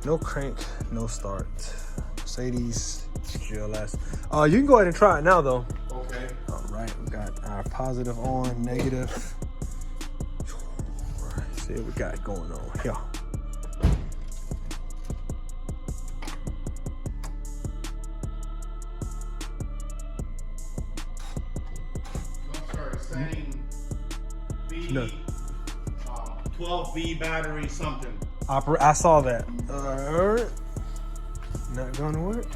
No crank, no start. Mercedes GLS. You can go ahead and try it now, though. Okay. All right, we got our positive on, negative. All right, see what we got going on here. Saying B, No. 12V battery something. I saw that. Not gonna work.